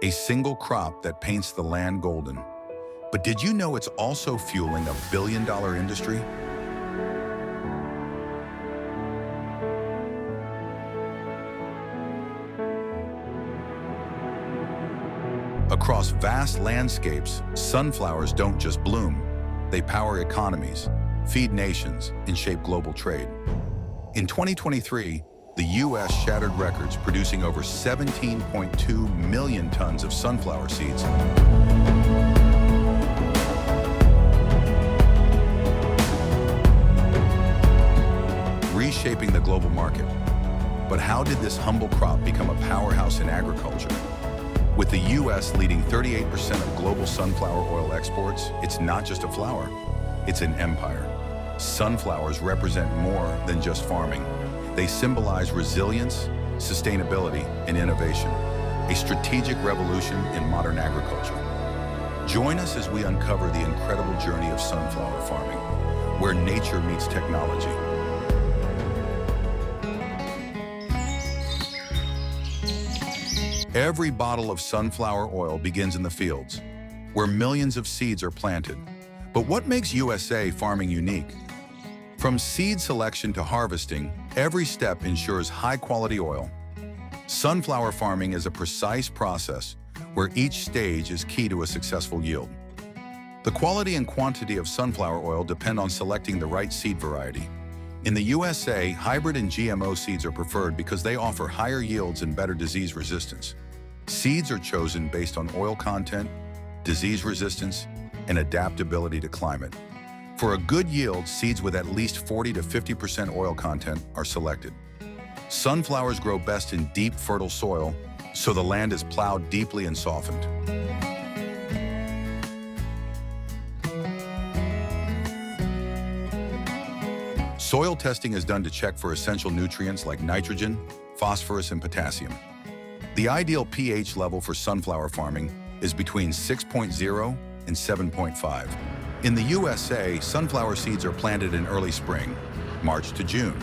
a single crop that paints the land golden. But did you know it's also fueling a billion-dollar industry? Across vast landscapes, sunflowers don't just bloom. They power economies, feed nations, and shape global trade. In 2023, the U.S. shattered records, producing over 17.2 million tons of sunflower seeds. Reshaping the global market. But how did this humble crop become a powerhouse in agriculture? With the U.S. leading 38% of global sunflower oil exports, it's not just a flower, it's an empire. Sunflowers represent more than just farming. They symbolize resilience, sustainability, and innovation, a strategic revolution in modern agriculture. Join us as we uncover the incredible journey of sunflower farming, where nature meets technology. Every bottle of sunflower oil begins in the fields, where millions of seeds are planted. But what makes USA farming unique? From seed selection to harvesting, every step ensures high-quality oil. Sunflower farming is a precise process where each stage is key to a successful yield. The quality and quantity of sunflower oil depend on selecting the right seed variety. In the USA, hybrid and GMO seeds are preferred because they offer higher yields and better disease resistance. Seeds are chosen based on oil content, disease resistance, and adaptability to climate. For a good yield, seeds with at least 40 to 50% oil content are selected. Sunflowers grow best in deep, fertile soil, so the land is plowed deeply and softened. Soil testing is done to check for essential nutrients like nitrogen, phosphorus, and potassium. The ideal pH level for sunflower farming is between 6.0 and 7.5. In the USA, sunflower seeds are planted in early spring, March to June.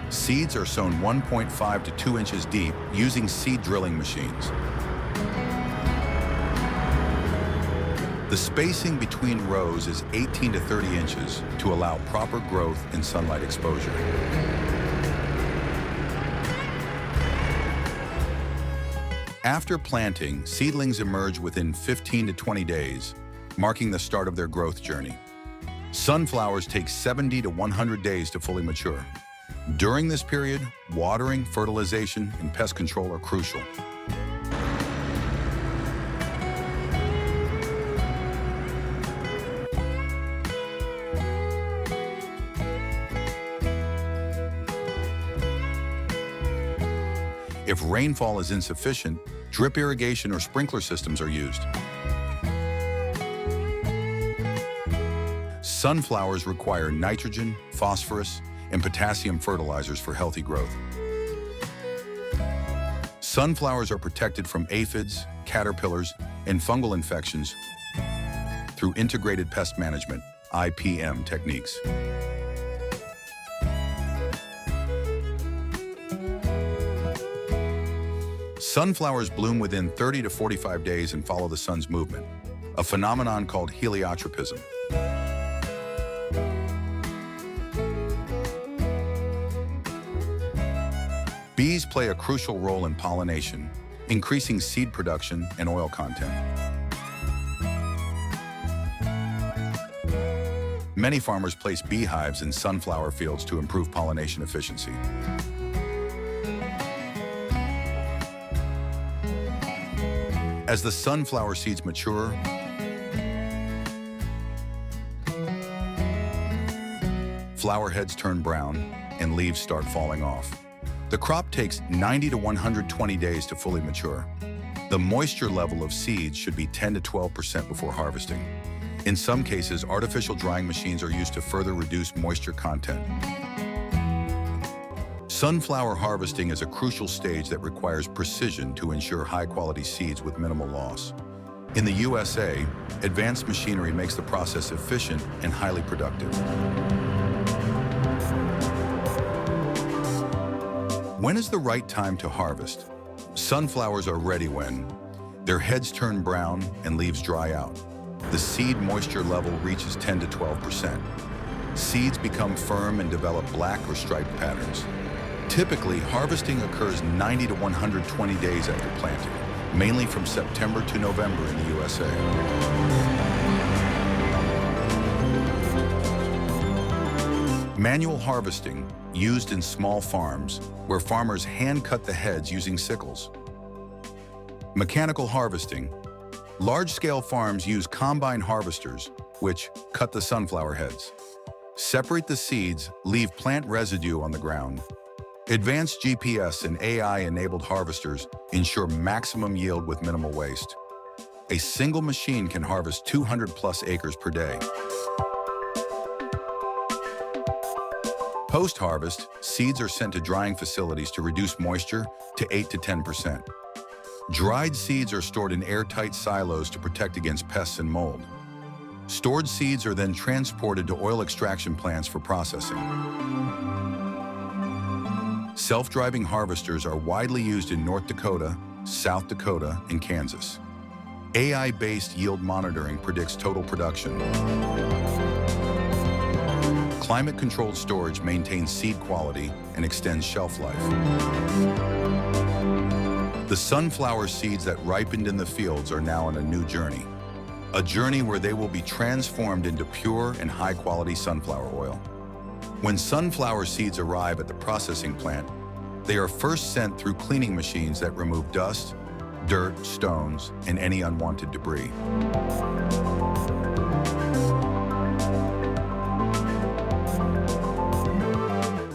Seeds are sown 1.5 to 2 inches deep using seed drilling machines. The spacing between rows is 18 to 30 inches to allow proper growth and sunlight exposure. After planting, seedlings emerge within 15 to 20 days, marking the start of their growth journey. Sunflowers take 70 to 100 days to fully mature. During this period, watering, fertilization, and pest control are crucial. If rainfall is insufficient, drip irrigation or sprinkler systems are used. Sunflowers require nitrogen, phosphorus, and potassium fertilizers for healthy growth. Sunflowers are protected from aphids, caterpillars, and fungal infections through integrated pest management, IPM techniques. Sunflowers bloom within 30 to 45 days and follow the sun's movement, a phenomenon called heliotropism. Bees play a crucial role in pollination, increasing seed production and oil content. Many farmers place beehives in sunflower fields to improve pollination efficiency. As the sunflower seeds mature, flower heads turn brown and leaves start falling off. The crop takes 90 to 120 days to fully mature. The moisture level of seeds should be 10 to 12% before harvesting. In some cases, artificial drying machines are used to further reduce moisture content. Sunflower harvesting is a crucial stage that requires precision to ensure high-quality seeds with minimal loss. In the USA, advanced machinery makes the process efficient and highly productive. When is the right time to harvest? Sunflowers are ready when Their heads turn brown and leaves dry out. The seed moisture level reaches 10 to 12%. Seeds become firm and develop black or striped patterns. Typically, harvesting occurs 90 to 120 days after planting, mainly from September to November in the USA. Manual harvesting, used in small farms, where farmers hand-cut the heads using sickles. Mechanical harvesting. Large-scale farms use combine harvesters, which cut the sunflower heads. Separate the seeds, leave plant residue on the ground. Advanced GPS and AI-enabled harvesters ensure maximum yield with minimal waste. A single machine can harvest 200+ acres per day. Post-harvest, seeds are sent to drying facilities to reduce moisture to 8 to 10%. Dried seeds are stored in airtight silos to protect against pests and mold. Stored seeds are then transported to oil extraction plants for processing. Self-driving harvesters are widely used in North Dakota, South Dakota, and Kansas. AI-based yield monitoring predicts total production. Climate-controlled storage maintains seed quality and extends shelf life. The sunflower seeds that ripened in the fields are now on a new journey. A journey where they will be transformed into pure and high-quality sunflower oil. When sunflower seeds arrive at the processing plant, they are first sent through cleaning machines that remove dust, dirt, stones, and any unwanted debris.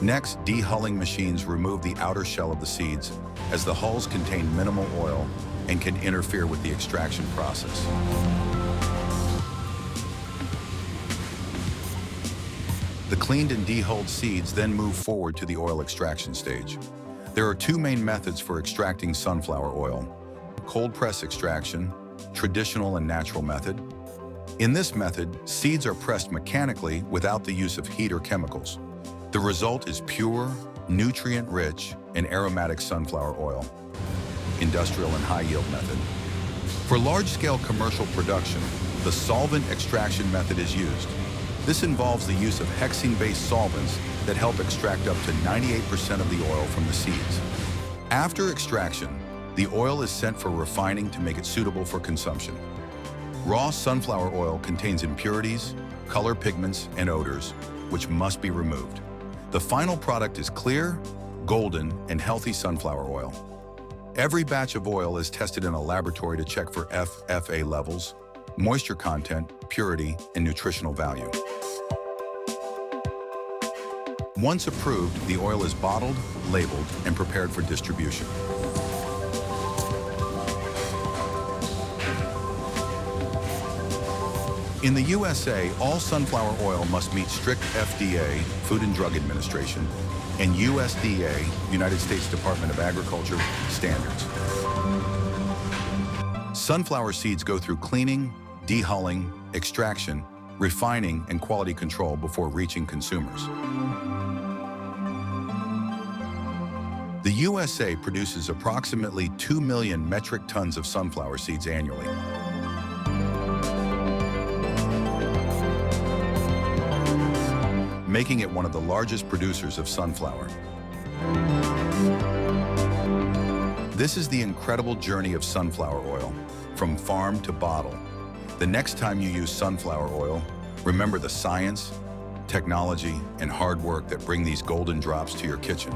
Next, dehulling machines remove the outer shell of the seeds, as the hulls contain minimal oil and can interfere with the extraction process. The cleaned and dehulled seeds then move forward to the oil extraction stage. There are two main methods for extracting sunflower oil: cold press extraction, traditional and natural method. In this method, seeds are pressed mechanically without the use of heat or chemicals. The result is pure, nutrient-rich, and aromatic sunflower oil. Industrial and high-yield method. For large-scale commercial production, the solvent extraction method is used. This involves the use of hexene-based solvents that help extract up to 98% of the oil from the seeds. After extraction, the oil is sent for refining to make it suitable for consumption. Raw sunflower oil contains impurities, color pigments, and odors, which must be removed. The final product is clear, golden, and healthy sunflower oil. Every batch of oil is tested in a laboratory to check for FFA levels, moisture content, purity, and nutritional value. Once approved, the oil is bottled, labeled, and prepared for distribution. In the USA, all sunflower oil must meet strict FDA, Food and Drug Administration, and USDA, United States Department of Agriculture, standards. Sunflower seeds go through cleaning, dehulling, extraction, refining, and quality control before reaching consumers. The USA produces approximately 2 million metric tons of sunflower seeds annually. Making it one of the largest producers of sunflower. This is the incredible journey of sunflower oil, from farm to bottle. The next time you use sunflower oil, remember the science, technology, and hard work that bring these golden drops to your kitchen.